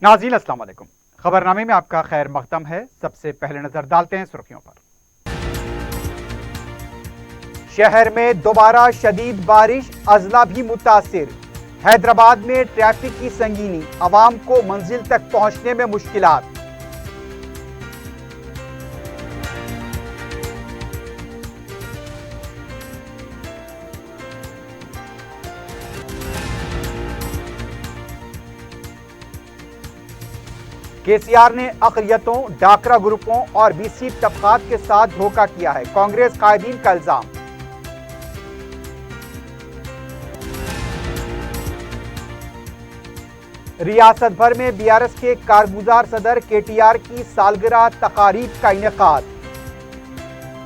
नाज़रीन अस्सलाम वालेकुम। खबरनामे में आपका खैर मक़दम है। सबसे पहले नजर डालते हैं सुर्खियों पर। शहर में दोबारा शदीद बारिश, अजला भी मुतासिर। हैदराबाद में ट्रैफिक की संगीनी, अवाम को मंजिल तक पहुंचने में मुश्किलात। केसीआर ने अक़लियतों, डाकरा ग्रुपों और बीसी तबकात के साथ धोखा किया है, कांग्रेस कायदीन का इल्जाम। रियासत भर में बीआरएस के कारगुजार सदर केटीआर की सालगिरह तकारीब का इनेकाद।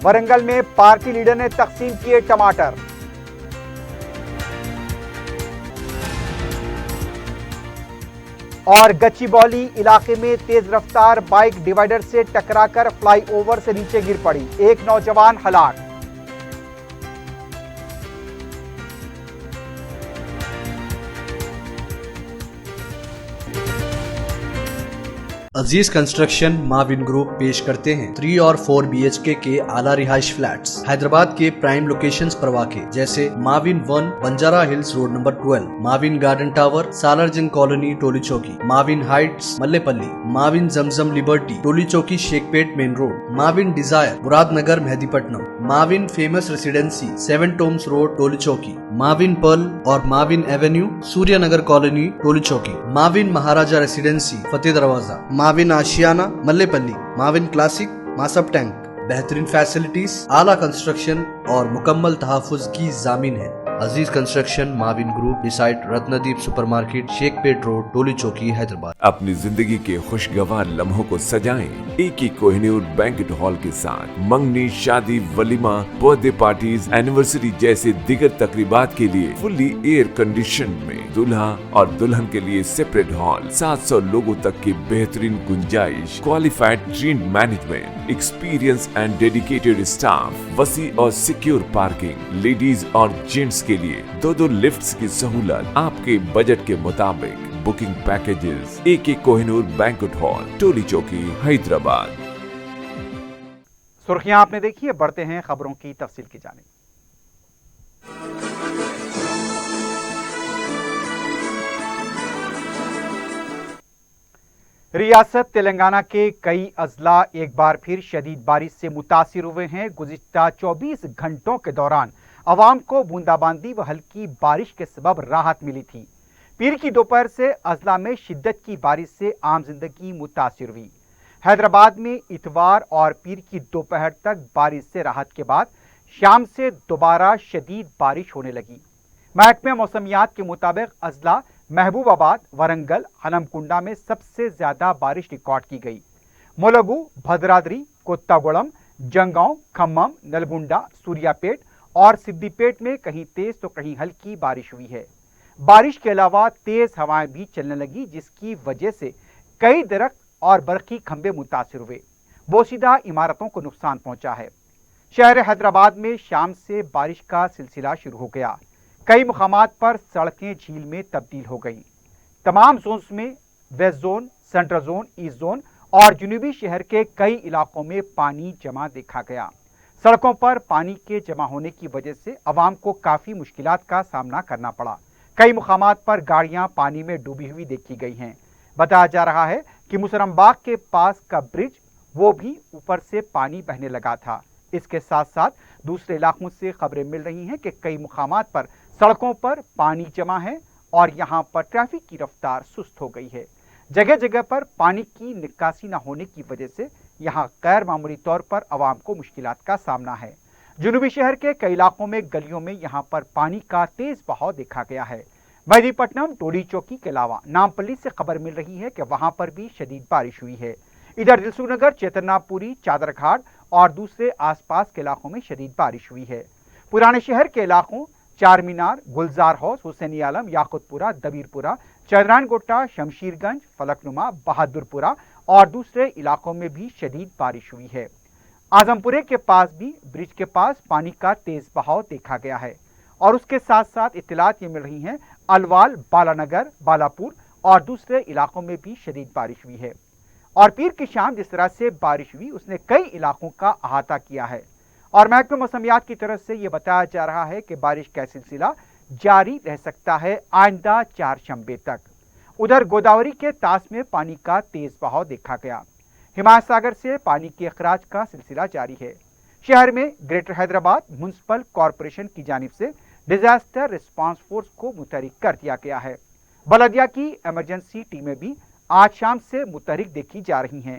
वरंगल में पार्टी लीडर ने तकसीम किए टमाटर। और गच्चीबौली इलाके में तेज रफ्तार बाइक डिवाइडर से टकराकर फ्लाईओवर से नीचे गिर पड़ी, एक नौजवान हलाक। अजीज कंस्ट्रक्शन माविन ग्रुप पेश करते हैं 3 और 4 BHK के आला रिहाइश फ्लैट्स हैदराबाद के प्राइम लोकेशंस पर वाक़े, जैसे Mavin 1 Banjara Hills Road number 12, Mavin Garden Tower Salarjung Colony Toli Chowki, Mavin Heights Mallepally, Mavin Zamzam Liberty Toli Chowki Shaikpet Main Road, Mavin Desire Muradnagar Mehdipatnam, Mavin Famous Residency 7 Tombs Road Toli Chowki, Mavin Pearl और Mavin Avenue Suryanagar Colony Toli Chowki, Mavin Maharaja Residency Fateh Darwaza, Mavin Ashiana Mallepally, Mavin Classic Masab Tank. बेहतरीन facilities, आला construction और मुकम्मल तहफ़्फ़ुज़ की ज़ामिन है। Aziz Construction Mavin Group beside Ratnadeep Supermarket Shaikpet Road Toli Chowki Hyderabad. अपनी जिंदगी के खुशगवार लम्हों को सजाएं एक ही कोहिनूर बैंक्वेट हॉल के साथ। मंगनी, शादी, वलीमा, बर्थडे पार्टीज, एनिवर्सरी जैसे दिगर तकरीबात के लिए फुल्ली एयर कंडीशन में दूल्हा और दुल्हन के लिए सेपरेट हॉल, 700 लोगों तक की बेहतरीन गुंजाइश, qualified trained management, experience and dedicated staff, वसी और सिक्योर पार्किंग, लेडीज और जेंट्स के लिए 2 लिफ्ट्स की सहूलत आपके बजट के मुताबिक। Booking packages AK Kohinoor Banquet Hall Toli Chowki Hyderabad. सुर्खियां आपने देखी है, बढ़ते हैं खबरों की तफसील की जानिब। रियासत तेलंगाना के कई अजला एक बार फिर शदीद बारिश से मुतासिर हुए हैं। गुज़िश्ता 24 घंटों के दौरान अवाम को बूंदाबांदी व हल्की बारिश के सबब राहत मिली थी। पीर की दोपहर से अजला में शिद्दत की बारिश से आम जिंदगी मुतासिर हुई। हैदराबाद में इतवार और पीर की दोपहर तक बारिश से राहत के बाद शाम से दोबारा शदीद बारिश होने लगी। महकमे मौसमियात के मुताबिक अजला, महबूबाबाद, वरंगल, हनमकुंडा में सबसे ज्यादा बारिश रिकॉर्ड की गई। मुलुगु, भद्राद्री, कोत्तागुड़म, जंगांव, खम्मम, नलगुंडा, सूर्यापेट और सिद्दीपेट में कहीं तेज तो कहीं हल्की बारिश हुई है। बारिश के अलावा तेज हवाएं भी चलने लगी, जिसकी वजह से कई दरख्त और बरकी खंभे मुतासिर हुए, बोसीदा इमारतों को नुकसान पहुंचा है। शहर हैदराबाद में शाम से बारिश का सिलसिला शुरू हो गया। कई मुकामात पर सड़कें झील में तब्दील हो गईं। तमाम जोन्स में west zone, central zone, east zone और जुनूबी शहर के कई इलाकों में पानी जमा देखा गया। सड़कों पर पानी के जमा होने की वजह से अवाम को काफ़ी मुश्किलात का सामना करना पड़ा। कई मुकामात पर गाड़ियां पानी में डूबी हुई देखी गई हैं। बताया जा रहा है कि मुसरमबाग के पास का ब्रिज वो भी ऊपर से पानी बहने लगा था। इसके साथ साथ दूसरे इलाकों से खबरें मिल रही हैं कि कई मुकामात पर सड़कों पर पानी जमा है और यहाँ पर ट्रैफिक की रफ्तार सुस्त हो गई है। जगह जगह पर पानी की निकासी न होने की वजह से यहाँ गैर मामूली तौर पर आवाम को मुश्किलात का सामना है। जुनूबी शहर के कई इलाकों में गलियों में यहाँ पर पानी का तेज बहाव देखा गया है। मेहदीपट्टनम, टोली चौकी के अलावा नामपल्ली से खबर मिल रही है कि वहाँ पर भी शदीद बारिश हुई है। इधर दिलसुखनगर, चेतनापुरी, चादरघाट और दूसरे आसपास के इलाकों में शदीद बारिश हुई है। पुराने शहर के इलाकों चार मीनार, गुलजार हाउस, हुसैनी आलम, याकुतपुरा, दबीरपुरा, चंद्रान गोट्टा, शमशीरगंज, फलकनुमा, बहादुरपुरा और दूसरे इलाकों में भी शदीद बारिश हुई है। आजमपुरे के पास भी ब्रिज के पास पानी का तेज बहाव देखा गया है और उसके साथ साथ इत्तलात ये मिल रही हैं अलवाल, बालानगर, बालापुर اور دوسرے علاقوں میں بھی شدید بارش ہوئی ہے اور پیر کی شام جس طرح سے بارش ہوئی اس نے کئی علاقوں کا احاطہ کیا ہے اور محکمہ موسمیات کی طرف سے یہ بتایا جا رہا ہے کہ بارش کا سلسلہ جاری رہ سکتا ہے آئندہ 4 شنبے تک۔ ادھر گوداوری کے طاس میں پانی کا تیز بہاؤ دیکھا گیا۔ ہمایت ساگر سے پانی کے اخراج کا سلسلہ جاری ہے۔ شہر میں گریٹر حیدرآباد میونسپل کارپوریشن کی جانب سے ڈیزاسٹر ریسپانس فورس کو متحرک کر دیا گیا ہے۔ بلدیہ کی ایمرجنسی ٹیمیں بھی آج شام سے متحرک دیکھی جا رہی ہیں۔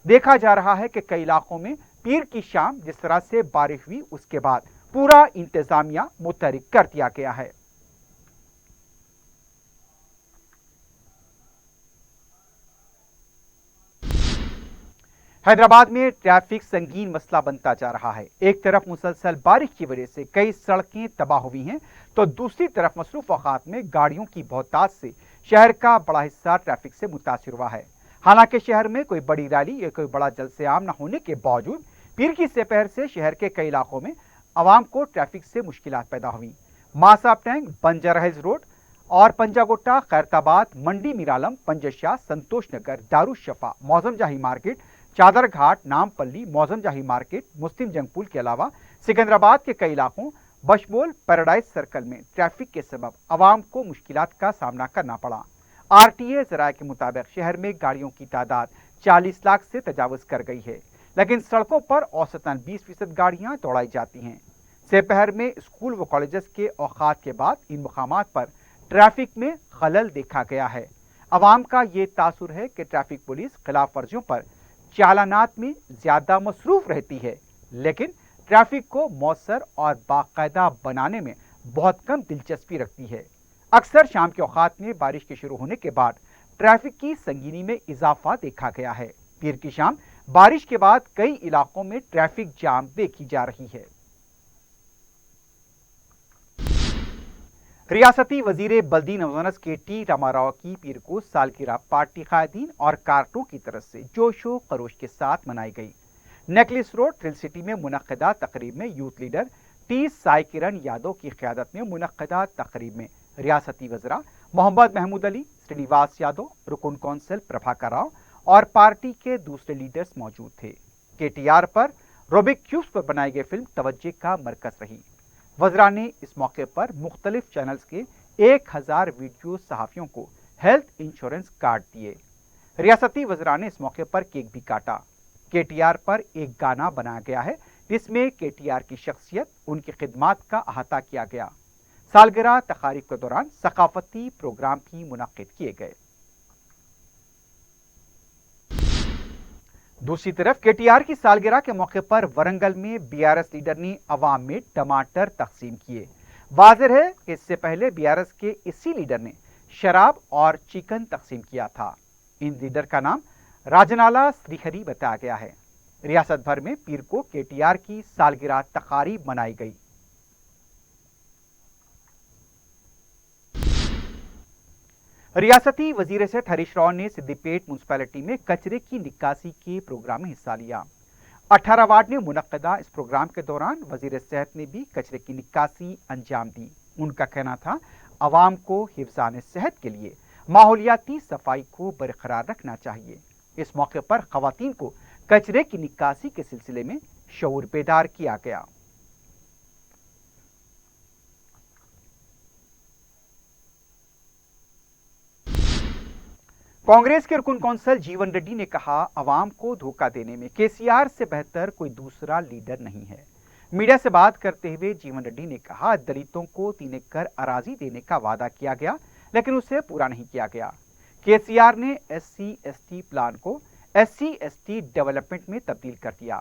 دیکھا جا رہا ہے کہ کئی علاقوں میں پیر کی شام جس طرح سے بارش ہوئی اس کے بعد پورا انتظامیہ متحرک کر دیا گیا ہے۔ حیدرآباد میں ٹریفک سنگین مسئلہ بنتا جا رہا ہے۔ ایک طرف مسلسل بارش کی وجہ سے کئی سڑکیں تباہ ہوئی ہیں تو دوسری طرف مصروف اوقات میں گاڑیوں کی بہتات سے شہر کا بڑا حصہ ٹریفک سے متاثر ہوا ہے۔ حالانکہ شہر میں کوئی بڑی ریلی یا کوئی بڑا جلسہ عام نہ ہونے کے باوجود پیر کی سپہر سے شہر کے کئی علاقوں میں عوام کو ٹریفک سے مشکلات پیدا ہوئی۔ ماساب ٹینک، بنجارا ہلز روڈ اور پنجا گٹا، خیرتآباد، منڈی میرالم، پنجشا، سنتوش نگر، دارالشفا، موزم جاہی مارکیٹ، چادر گھاٹ، نامپلی، موزم جاہی مارکیٹ، مسلم جنگ پول کے علاوہ سکندرآباد کے کئی علاقوں بشمول پیراڈائز سرکل میں ٹریفک کے سبب عوام کو مشکلات کا سامنا کرنا پڑا۔ آر ٹی اے ذرائع کے مطابق شہر میں گاڑیوں کی تعداد 40 لاکھ سے تجاوز کر گئی ہے، لیکن سڑکوں پر اوسطاً 20% گاڑیاں دوڑائی جاتی ہیں۔ سپہر میں اسکول و کالجز کے اوقات کے بعد ان مقامات پر ٹریفک میں خلل دیکھا گیا ہے۔ عوام کا یہ تاثر ہے کہ ٹریفک پولیس خلاف ورزیوں پر چالانات میں زیادہ مصروف رہتی ہے، لیکن ٹریفک کو مؤثر اور باقاعدہ بنانے میں بہت کم دلچسپی رکھتی ہے۔ اکثر شام کے اوقات میں بارش کے شروع ہونے کے بعد ٹریفک کی سنگینی میں اضافہ دیکھا گیا ہے۔ پیر کی شام بارش کے بعد کئی علاقوں میں ٹریفک جام دیکھی جا رہی ہے۔ ریاستی وزیر بلدی نوجوانس کے ٹی راما راؤ کی پیر کو سالگرہ پارٹی قائدین اور کارکنوں کی طرف سے جوش و خروش کے ساتھ منائی گئی۔ نیکلس روڈ تھرل سٹی میں منعقدہ تقریب میں یوتھ لیڈر ٹی سائی کرن یادو کی قیادت میں منعقدہ تقریب میں ریاستی وزراء محمد محمود علی، سرینیواس یادو، رکن کونسل پربھاکر راؤ اور پارٹی کے دوسرے لیڈرز موجود تھے۔ کے ٹی آر پر روبک کیوبز پر بنائی گئی فلم توجہ کا مرکز رہی۔ وزراء نے اس موقع پر مختلف چینلز کے 1000 ویڈیو صحافیوں کو ہیلتھ انشورنس کارڈ دیے۔ ریاستی وزراء نے اس موقع پر کیک بھی کاٹا۔ کے ٹی آر پر ایک گانا بنایا گیا ہے جس میں کے ٹی آر کی شخصیت، ان کی خدمات کا احاطہ کیا گیا۔ سالگرہ تقاریب کے دوران ثقافتی پروگرام بھی منعقد کیے گئے۔ دوسری طرف کے ٹی آر کی سالگرہ کے موقع پر ورنگل میں بی آر ایس لیڈر نے عوام میں ٹماٹر تقسیم کیے۔ واضح ہے کہ اس سے پہلے بی آر ایس کے اسی لیڈر نے شراب اور چکن تقسیم کیا تھا۔ ان لیڈر کا نام راجنالا سری ہری بتایا گیا ہے۔ ریاست بھر میں پیر کو کے ٹی آر کی سالگرہ تقاریب منائی گئی۔ ریاستی وزیر صحت ہریش راؤ نے سدی پیٹ میونسپلٹی میں کچرے کی نکاسی کے پروگرام میں حصہ لیا۔ 18 وارڈ میں منعقدہ اس پروگرام کے دوران وزیر صحت نے بھی کچرے کی نکاسی انجام دی۔ ان کا کہنا تھا عوام کو حفظان صحت کے لیے ماحولیاتی صفائی کو برقرار رکھنا چاہیے۔ اس موقع پر خواتین کو کچرے کی نکاسی کے سلسلے میں شعور بیدار کیا گیا۔ کانگریس کے رکن کونسل جیون ریڈی نے کہا عوام کو دھوکہ دینے میں کے سی آر سے بہتر کوئی دوسرا لیڈر نہیں ہے۔ میڈیا سے بات کرتے ہوئے جیون ریڈی نے کہا دلتوں کو 3 ایکڑ اراضی دینے کا وعدہ کیا گیا لیکن اسے پورا نہیں کیا گیا۔ کے سی آر نے S C S T plan کو S C S T development میں تبدیل کر دیا۔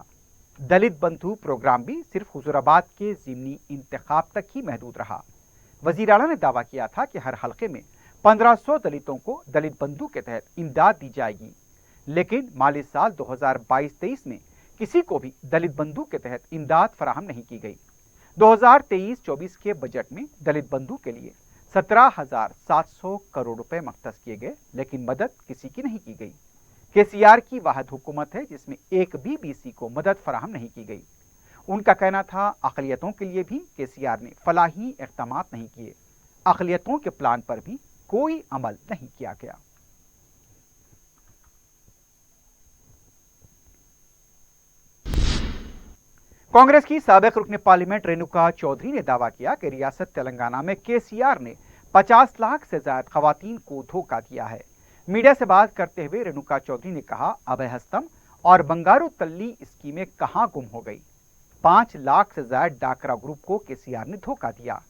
دلت بندھو پروگرام بھی صرف حضور آباد کے ضمنی انتخاب تک ہی محدود رہا۔ وزیر اعلیٰ نے دعویٰ کیا تھا کہ ہر حلقے میں 1500 دلتوں کو دلت بندھو کے تحت امداد دی جائے گی، لیکن مالی سال 2022-23 میں کسی کو بھی دلت بندھو کے تحت امداد فراہم نہیں کی گئی۔ 2023-24 کے بجٹ میں دلت بندھو کے لیے 17,700 کروڑ روپے مختص کیے گئے، لیکن مدد کسی کی نہیں کی گئی۔ کے سی آر کی واحد حکومت ہے جس میں ایک بھی بی سی کو مدد فراہم نہیں کی گئی۔ ان کا کہنا تھا اقلیتوں کے لیے بھی کے سی آر نے فلاحی اقدامات نہیں کیے۔ اقلیتوں کے پلان پر بھی कोई अमल नहीं किया गया। कांग्रेस की साबिक रुकन पार्लियामेंट रेणुका चौधरी ने दावा किया कि रियासत तेलंगाना में केसीआर ने 50 लाख से ज्यादा खवातीन को धोखा दिया है। मीडिया से बात करते हुए रेणुका चौधरी ने कहा, अभय हस्तम और बंगारू तल्ली स्कीमें कहां गुम हो गई। 5 लाख से ज्यादा डाकरा ग्रुप को केसीआर ने धोखा दिया।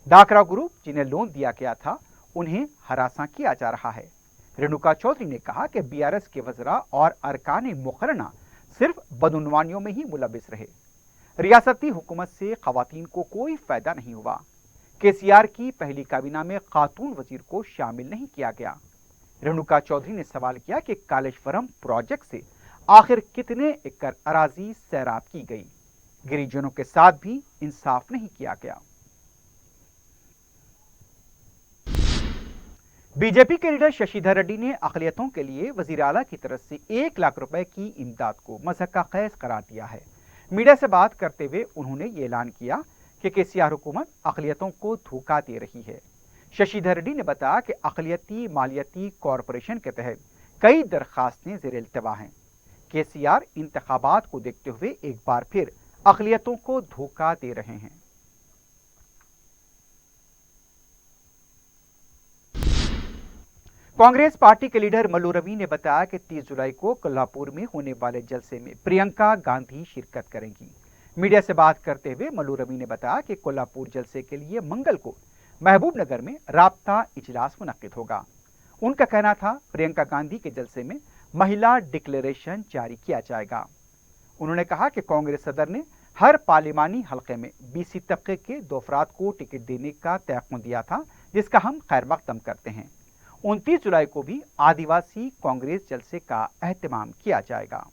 डाकरा ग्रुप जिन्हें लोन दिया गया था उन्हें हरासा किया जा रहा है। रेणुका चौधरी ने कहा कि बीआरएस के वज़रा और अरकान मुकर्रना सिर्फ बदउनवानियों में ही मुलविस रहे। रियासती हुकूमत से खवातीन को कोई फायदा नहीं हुआ। केसीआर की पहली काबीना में खातून वजीर को शामिल नहीं किया गया। रेणुका चौधरी ने सवाल किया कि कालेश्वरम प्रोजेक्ट से आखिर कितने एकड़ अराजी सैराब की गई। गिरिजनों के साथ भी इंसाफ नहीं किया गया। बीजेपी के लीडर शशिधर रेड्डी ने अक़लियतों के लिए वज़ीर आला की तरफ से 1 लाख रुपए की इमदाद को मज़हक़ ख़ैज़ करार दिया है। मीडिया से बात करते हुए उन्होंने ये ऐलान किया कि केसीआर हुकूमत अक़लियतों को धोखा दे रही है। शशिधर रेड्डी ने बताया कि अक़लियती मालियती कॉरपोरेशन के तहत कई दरखास्तें ज़ेर इल्तवा हैं। केसीआर इंतखाबात को देखते हुए एक बार फिर अक़लियतों को धोखा दे रहे हैं। कांग्रेस पार्टी के लीडर मल्लू रवि ने बताया कि 30 जुलाई को कोल्हापुर में होने वाले जलसे में प्रियंका गांधी शिरकत करेंगी। मीडिया से बात करते हुए मल्लू रवि ने बताया कि कोल्हापुर जलसे के लिए मंगल को महबूब नगर में राब्ता इजलास मुनक्किद होगा। उनका कहना था प्रियंका गांधी के जलसे में महिला डिक्लेरेशन जारी किया जाएगा। उन्होंने कहा कि कांग्रेस सदर ने हर पार्लिमानी हल्के में BC तबके के 2 अफराद को टिकट देने का तयक़ुन दिया था, जिसका हम खैर मक़दम करते हैं। 29 जुलाई को भी आदिवासी कांग्रेस जलसे का एहतमाम किया जाएगा।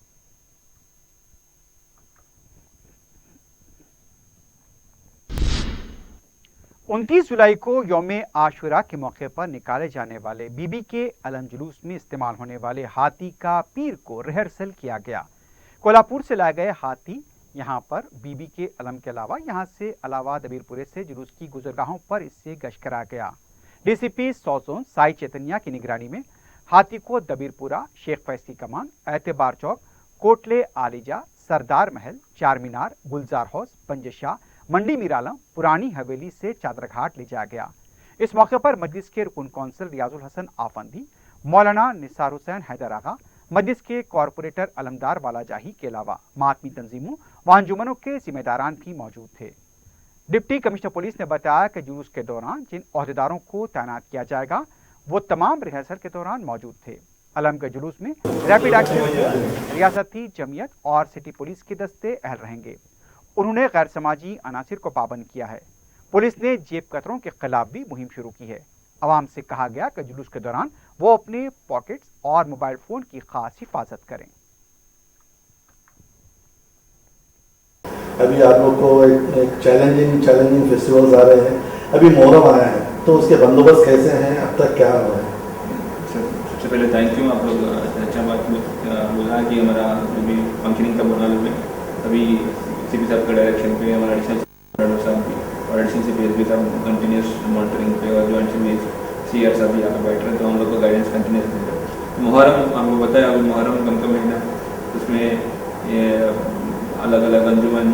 उनतीस जुलाई को यौम आशुरा के मौके पर निकाले जाने वाले बीबी के अलम जुलूस में इस्तेमाल होने वाले हाथी का पीर को रिहर्सल किया गया। कोल्हापुर से लाए गए हाथी यहां पर बीबी के अलम के अलावा दबीरपुरे से जुलूस की गुजरगाहों पर इससे गश्त करा गया। डीसीपी सौजोन साई चैतन्या की निगरानी में हाथी को दबीरपुरा, शेख फैज की कमान, एतबार चौक, कोटले आलिजा, सरदार महल, चार मीनार, गुलजार हाउस, पंजशाह, मंडी मीरालम, पुरानी हवेली से चादरघाट ले जाया गया। इस मौके पर मजलिस के रुकन कौंसल रियाजुल हसन आफंदी, मौलाना निसार हुसैन हैदर आगा, मजलिस के कॉरपोरेटर अलमदार वाला जाही के अलावा मातमी तंजीमों व अंजुमनों के जिम्मेदारान भी मौजूद थे। डिप्टी कमिश्नर पुलिस ने बताया कि जुलूस के दौरान जिन ओहदेदारों को तैनात किया जाएगा वो तमाम रिहर्सल के दौरान मौजूद थे। अलम के जुलूस में रैपिड एक्शन, रियासती जमीयत और सिटी पुलिस के दस्ते अहल रहेंगे। उन्होंने गैर समाजी अनासिर को पाबंद किया है। पुलिस ने जेब कतरों के खिलाफ भी मुहिम शुरू की है। आवाम से कहा गया कि जुलूस के दौरान वो अपने पॉकेट्स और मोबाइल फोन की खास हिफाजत करें। अभी आप लोग को एक चैलेंजिंग फेस्टिवल्स आ रहे हैं। अभी मुहर्रम आया है तो उसके बंदोबस्त कैसे हैं, अब तक क्या हुआ है? सबसे पहले थैंक यू, आप लोग अच्छा बात बोला कि हमारा अभी फंक्शनिंग का बोला में अभी सीपी साहब के डायरेक्शन पे हमारा एडिशनल साहब भी और एडिशनल CP साहब कंटिन्यूस मॉनिटरिंग पे और जॉइंट CR साहब भी यहाँ पर बैठ रहे हैं, तो हम लोग को गाइडेंस कंटिन्यूस मिल रहा है। मुहर्रम आपको बताया, अभी मुहर्रम कम का महीना, उसमें ये अलग अलग अंजुमन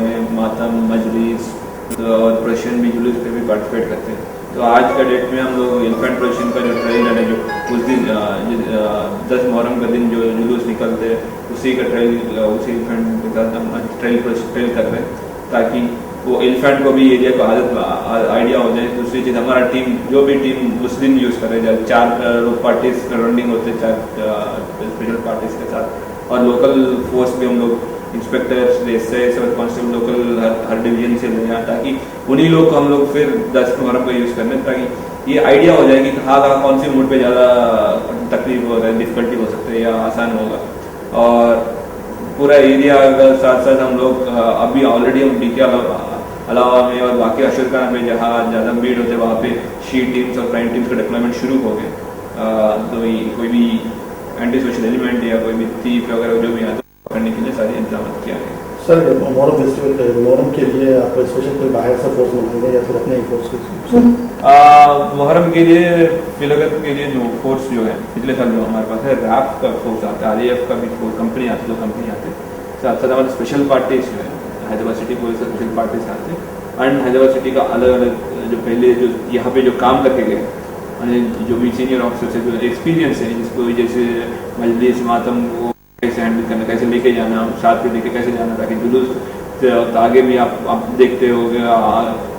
हैं, मातम, मजलिस और प्रोशन भी जुलूस पे भी पार्टिसिपेट करते हैं। तो आज का डेट में हम लोग इन्फेंट प्रोशन का जो ट्रेल है, जो उस दिन 10 मुहर्रम का दिन जो जुलूस निकलते हैं उसी का ट्रेल, उसी इन्फेंट के साथ हम ट्रेल कर रहे हैं ताकि वो एलिफेंट को भी एरिया को आइडिया हो जाए। दूसरी चीज़ हमारा टीम जो भी टीम उस दिन यूज़ करे, जब 4 पार्टीज राउंडिंग होते हैं 4 स्पेशल पार्टीज के साथ, और लोकल फोर्स भी हम लोग इंस्पेक्टर्स, एसआई, सब कांस्टेबल लोकल हर डिवीजन से ले जाए ताकि उन्हीं लोग को हम लोग फिर 10 मुहर्रम को यूज़ करने, ताकि ये आइडिया हो जाए कि कहाँ कौन सी मूड पे ज़्यादा तकलीफ हो रहा है, डिफिकल्टी हो सकती है या आसान होगा। और पूरा एरिया का साथ साथ हम लोग अभी ऑलरेडी हम डी के अलावा में और बाकी अशोका में जहाँ ज़्यादा भीड़ होते वहाँ पे शी टीम्स और क्राइम टीम्स का डिप्लॉयमेंट शुरू हो गए। तो कोई भी एंटी सोशल एलिमेंट या कोई भी थीफ वगैरह जो भी आता पकड़ने के लिए सारे इंतजाम किया है। سر محرم فیسٹیول محرم کے لیے آپ اسپیشل کوئی باہر سے فورس منگائیں گے یا پھر اپنے ہی فورس کو؟ محرم کے لیے فی الوقت کے لیے جو فورس جو ہے پچھلے سال جو ہمارے پاس ہے ریپ کا فورس آتا ہے, RAF کا بھی کمپنی آتی ہے, دو کمپنی آتے ہیں, ساتھ ساتھ ہمارے اسپیشل پارٹیز جو ہے حیدرآباد سٹی پولیس سے اسپیشل پارٹیز آتے ہیں, اینڈ حیدرآباد سٹی کا الگ الگ جو پہلے جو یہاں پہ جو کام کر کے گئے جو بھی سینئر آفیسر سے جو ایکسپیرینس ہے, جس کو جیسے مجلس ماتم کو کیسے ہینڈل کرنا, کیسے لے کے جانا, ساتھ پہ لے کے کیسے جانا تاکہ جلوس آگے بھی آپ دیکھتے ہو گے,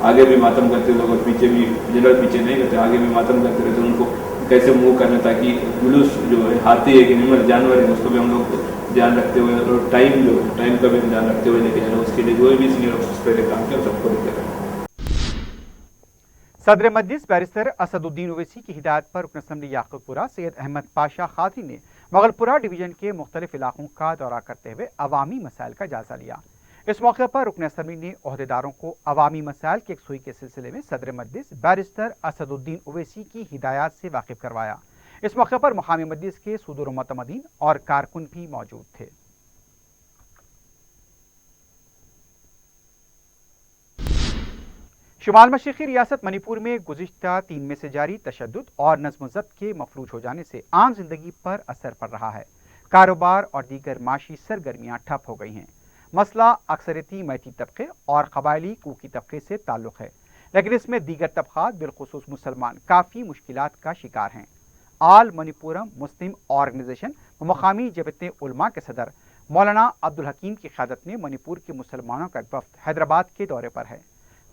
آگے بھی ماتم کرتے لوگ اور پیچھے بھی جنرل پیچھے نہیں کرتے, آگے بھی ماتم کرتے رہتے, ان کو کیسے موو کرنا تاکہ جلوس جو ہے ہاتھی ہے کہ نمر جانور ہے اس کو بھی ہم لوگ دھیان رکھتے ہوئے اور ٹائم کا بھی دھیان رکھتے ہوئے لے کے جانا, اس کے لیے جو بھی سینئر آفیسر پہلے کام کیا سب کو لے کے جانا. صدر مجلس بیرسٹر اسد الدین اویسی کی ہدایت پر رکن اسمبلی یعقوب پورہ سید احمد پاشا قادری نے مغل پورہ ڈویژن کے مختلف علاقوں کا دورہ کرتے ہوئے عوامی مسائل کا جائزہ لیا. اس موقع پر رکن اسمبلی نے عہدیداروں کو عوامی مسائل کی یکسوئی کے سلسلے میں صدر مجلس بیرسٹر اسد الدین اویسی کی ہدایات سے واقف کروایا. اس موقع پر مقامی مجلس کے صدور و معتمدین اور کارکن بھی موجود تھے. شمال مشرقی ریاست منی پور میں گزشتہ 3 میں سے جاری تشدد اور نظم و ضبط کے مفلوج ہو جانے سے عام زندگی پر اثر پڑ رہا ہے. کاروبار اور دیگر معاشی سرگرمیاں ٹھپ ہو گئی ہیں. مسئلہ اکثریتی میتی طبقے اور قبائلی کوکی طبقے سے تعلق ہے, لیکن اس میں دیگر طبقات بالخصوص مسلمان کافی مشکلات کا شکار ہیں. آل منی پورم مسلم آرگنائزیشن و مقامی جبہت علماء کے صدر مولانا عبدالحکیم کی قیادت میں منی پور کے مسلمانوں کا ایک وفد حیدرآباد کے دورے پر ہے.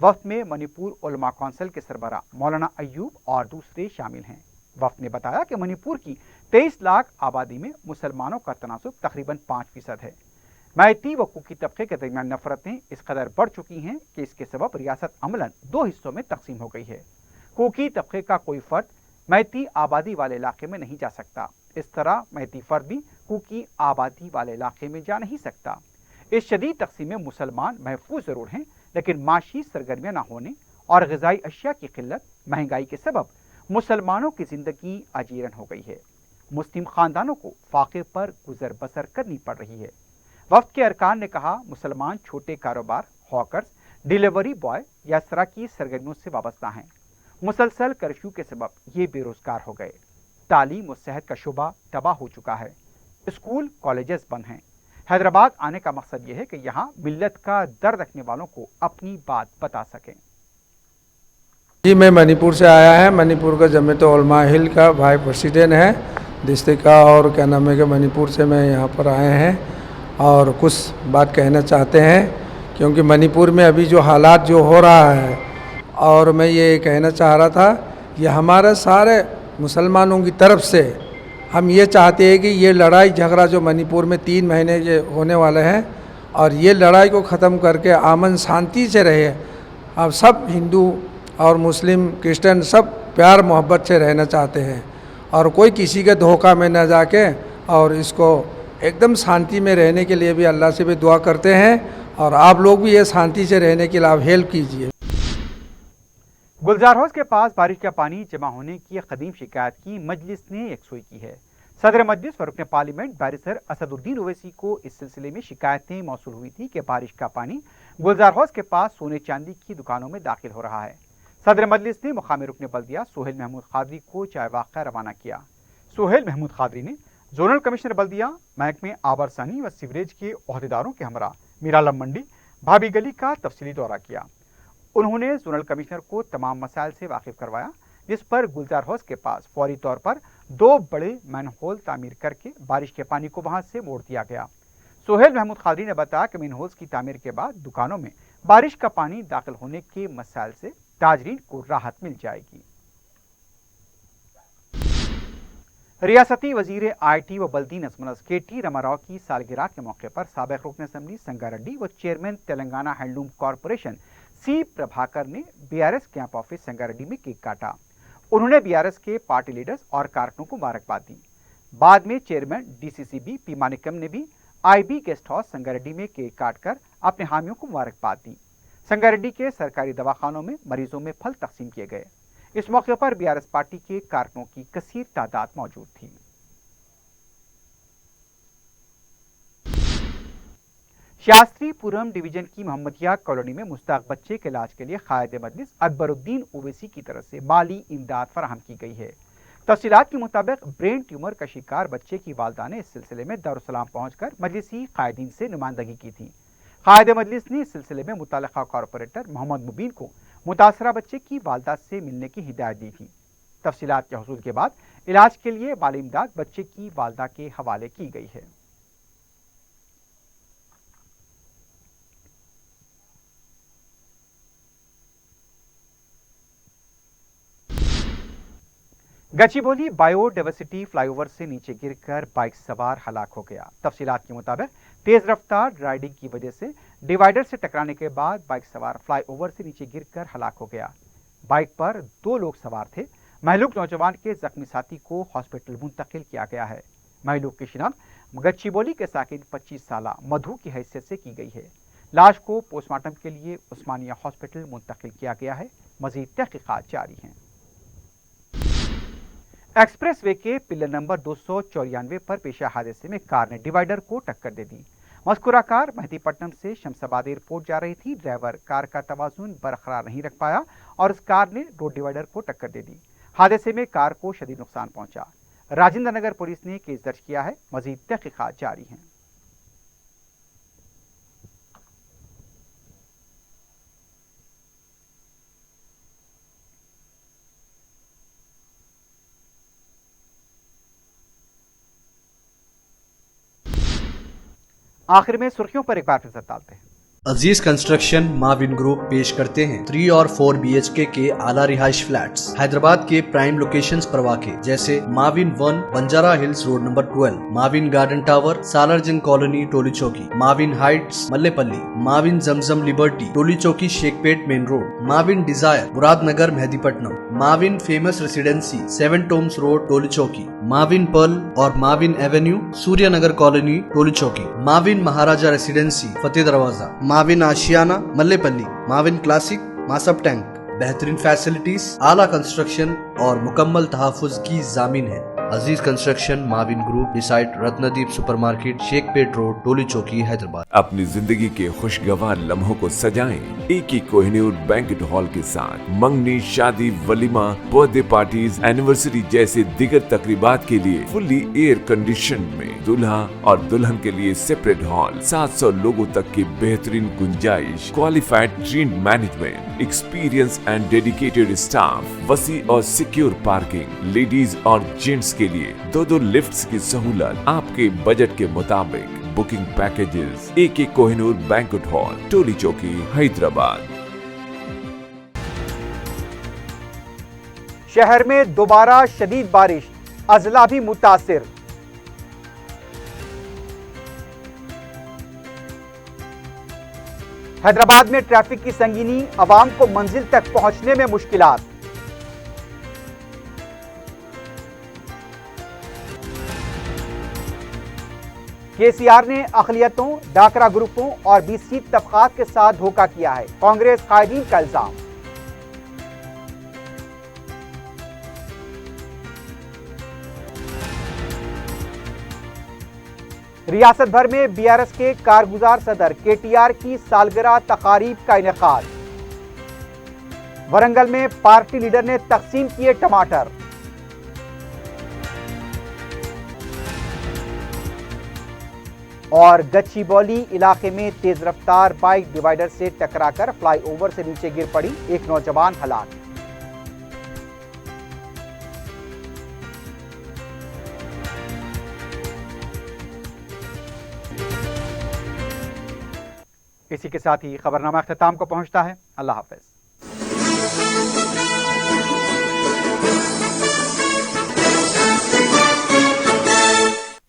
وفد میں منی پور علماء کونسل کے سربراہ مولانا ایوب اور دوسرے شامل ہیں. وفد نے بتایا کہ منی پور کی 23 لاکھ آبادی میں مسلمانوں کا تناسب تقریباً 5% ہے. میتی و کوکی طبقے کے درمیان نفرتیں اس قدر بڑھ چکی ہیں کہ اس کے سبب ریاست عملاً 2 حصوں میں تقسیم ہو گئی ہے. کوکی طبقے کا کوئی فرد میتی آبادی والے علاقے میں نہیں جا سکتا, اس طرح میتی فرد بھی کوکی آبادی والے علاقے میں جا نہیں سکتا. اس شدید تقسیم میں مسلمان محفوظ ضرور ہیں, لیکن معاشی سرگرمیاں نہ ہونے اور غذائی اشیاء کی قلت, مہنگائی کے سبب مسلمانوں کی زندگی اجیرن ہو گئی ہے. مسلم خاندانوں کو فاقے پر گزر بسر کرنی پڑ رہی ہے. وفد کے ارکان نے کہا مسلمان چھوٹے کاروبار, ہاکرز, ڈیلیوری بوائے یا اس طرح کی سرگرمیوں سے وابستہ ہیں. مسلسل کرفیو کے سبب یہ بے روزگار ہو گئے. تعلیم و صحت کا شعبہ تباہ ہو چکا ہے. اسکول کالجز بند ہیں. حیدرآباد آنے کا مقصد یہ ہے کہ یہاں ملت کا درد رکھنے والوں کو اپنی بات بتا سکیں. جی میں منی پور سے آیا ہے. منی پور کا جمعیت علماء ہند کا بھائی پریسیڈنٹ ہے ڈسٹرکٹ کا, اور کیا نام ہے کہ منی پور سے میں یہاں پر آئے ہیں اور کچھ بات کہنا چاہتے ہیں, کیونکہ منی پور میں ابھی جو حالات جو ہو رہا ہے, اور میں یہ کہنا چاہ رہا تھا یہ ہمارے سارے مسلمانوں کی طرف سے ہم یہ چاہتے ہیں کہ یہ لڑائی جھگڑا جو منی پور میں 3 مہینے یہ ہونے والے ہیں, اور یہ لڑائی کو ختم کر کے امن شانتی سے رہے. اب سب ہندو اور مسلم کرسچن سب پیار محبت سے رہنا چاہتے ہیں, اور کوئی کسی کے دھوکہ میں نہ جا کے, اور اس کو ایک دم شانتی میں رہنے کے لیے بھی اللہ سے بھی دعا کرتے ہیں, اور آپ لوگ بھی یہ شانتی سے رہنے کے لیے آپ ہیلپ کیجیے. گلزار ہاؤس کے پاس بارش کا پانی جمع ہونے کی قدیم شکایت کی مجلس نے یکسوئی کی ہے. صدر مجلس و رکن پارلیمنٹ بیرسٹر اسد الدین اویسی کو اس سلسلے میں شکایتیں موصول ہوئی تھی کہ بارش کا پانی گلزار ہاؤس کے پاس سونے چاندی کی دکانوں میں داخل ہو رہا ہے. صدر مجلس نے مقامی رکن بلدیہ سہیل محمود قادری کو چائے واقعہ روانہ کیا. سہیل محمود قادری نے زونل کمشنر بلدیہ, محکمے آبرسانی و سیوریج کے عہدیداروں کے ہمراہ میرالم منڈی, بھابی گلی کا تفصیلی دورہ کیا. انہوں نے زونل کمشنر کو تمام مسائل سے واقف کروایا, جس پر گلزار ہاؤس کے پاس فوری طور پر 2 بڑے مین ہول تعمیر کر کے بارش کے پانی کو وہاں سے موڑ دیا گیا. سہیل محمود قادری نے بتایا کہ مین ہولز کی تعمیر کے بعد دکانوں میں بارش کا پانی داخل ہونے کے مسائل سے تاجرین کو راحت مل جائے گی. ریاستی وزیر آئی ٹی و بلدی نظم و نسق کے ٹی رما راؤ کی سالگرہ کے موقع پر سابق رکن اسمبلی سنگاریڈی و چیئرمین تلنگانہ ہینڈلوم کارپوریشن سی پربھاکر نے BRS کیمپ آفس سنگاریڈی میں کیک کاٹا. انہوں نے BRS کے پارٹی لیڈرز اور کارکنوں کو مبارکباد دی. بعد میں چیئرمین DCCB پی مانکم نے بھی IB گیسٹ ہاؤس سنگاریڈی میں کیک کاٹ کر اپنے حامیوں کو مبارکباد دی. سنگاریڈی کے سرکاری دواخانوں میں مریضوں میں پھل تقسیم کیے گئے. اس موقع پر BRS پارٹی کے کارکنوں کی کثیر تعداد موجود تھی. शास्त्री पुरम डिवीजन की मोहम्मदिया कॉलोनी में मुश्ताक बच्चे के इलाज के लिए कायद मजलिस अकबरुद्दीन ओवैसी की तरफ से माली इमदाद फराहम की गई है। तफसीलात के मुताबिक ब्रेन ट्यूमर का शिकार बच्चे की वालदा ने इस सिलसिले में दारुस्सलाम पहुंचकर मजलिसी कायदीन से नुमाइंदगी की थी। कायद मजलिस ने इस सिलसिले में मुतल्लिका कॉरपोरेटर मोहम्मद मुबीन को मुतासरा बच्चे की वालदा से मिलने की हिदायत दी थी। तफसीलात के हुसूल के बाद इलाज के लिए माली इमदाद बच्चे की वालदा के हवाले की गई है। गच्चीबौली बायोडाइवर्सिटी फ्लाईओवर से नीचे गिरकर बाइक सवार हलाक हो गया। तफसीलात के मुताबिक तेज रफ्तार राइडिंग की वजह से डिवाइडर से टकराने के बाद बाइक सवार फ्लाईओवर से नीचे गिरकर हलाक हो गया। बाइक पर 2 लोग सवार थे। महलूक नौजवान के जख्मी साथी को हॉस्पिटल मुंतकिल किया गया है। महलूक की शिनाख्त गच्चीबौली के साकिन 25 साला मधु की हैसियत से की गई है। लाश को पोस्टमार्टम के लिए उस्मानिया हॉस्पिटल मुंतकिल किया गया है। मजीद तहकीकात जारी हैं। एक्सप्रेस वे के पिलर नंबर 294 पर पेश हादसे में कार ने डिवाइडर को टक्कर दे दी। मज़कूरा कार मेहदीपट्टनम से शमशाबाद एयरपोर्ट जा रही थी। ड्राइवर कार का तवाज़ुन बरकरार नहीं रख पाया और उस कार ने रोड डिवाइडर को टक्कर दे दी। हादसे में कार को शदीद नुकसान पहुंचा। राजेंद्र नगर पुलिस ने केस दर्ज किया है। मजीद तहकीकात जारी हैं। आखिर में सुर्खियों पर एक बार फिर से डालते हैं। अजीज कंस्ट्रक्शन माविन ग्रुप पेश करते हैं 3 और 4 BHK के आला रिहाइश फ्लैट्स हैदराबाद के प्राइम लोकेशंस पर वाक़े जैसे Mavin 1 Banjara Hills Road number 12, Mavin Garden Tower Salarjung Colony Toli Chowki, Mavin Heights Mallepally, Mavin Zamzam Liberty Toli Chowki Shaikpet Main Road, Mavin Desire Muradnagar Mehdipatnam, Mavin Famous Residency 7 Tombs Road Toli Chowki, Mavin Pearl और Mavin Avenue Suryanagar Colony Toli Chowki, Mavin Maharaja Residency Fateh Darwaza, Mavin Ashiana Mallepally, Mavin Classic Masab Tank. बेहतरीन facilities, आला construction और मुकम्मल तहफ़्फ़ुज़ की ज़ामिन है। Aziz Construction Mavin Group beside Ratnadeep Supermarket Shaikpet Road Toli Chowki Hyderabad. अपनी जिंदगी के खुशगवार लम्हों को सजाएं एक ही कोहिनूर बैंकेट हॉल के साथ। मंगनी, शादी, वलीमा, बर्थडे पार्टीज, एनिवर्सरी जैसे दिगर तकरीबात के लिए फुल्ली एयर कंडीशन में दूल्हा और दुल्हन के लिए सेपरेट हॉल, 700 लोगों तक की बेहतरीन गुंजाइश, qualified train management, experience and dedicated staff, वसी और सिक्योर पार्किंग, लेडीज और जेंट्स के लिए 2 लिफ्ट्स की सहूलत आपके बजट के मुताबिक। Booking packages AK Kohinoor Banquet Hall Toli Chowki Hyderabad. शहर में दोबारा शदीद बारिश, अजला भी मुतासिर। हैदराबाद में ट्रैफिक की संगीनी, आवाम को मंजिल तक पहुंचने में मुश्किलात। KCR ने अक़लियतों, डाकरा ग्रुपों और BC तबक़ात के साथ धोखा किया है, कांग्रेस कायदीन का इल्जाम। रियासत भर में BRS के कारगुजार सदर KTR की सालगिरह तकारीब का इनेकाद। वरंगल में पार्टी लीडर ने तकसीम किए टमाटर। और गच्चीबौली इलाके में तेज रफ्तार बाइक डिवाइडर से टकराकर फ्लाईओवर से नीचे गिर पड़ी, एक नौजवान हलाक। इसी के साथ ही खबरनामा अख्ताम को पहुंचता है। अल्लाह हाफ़िज़।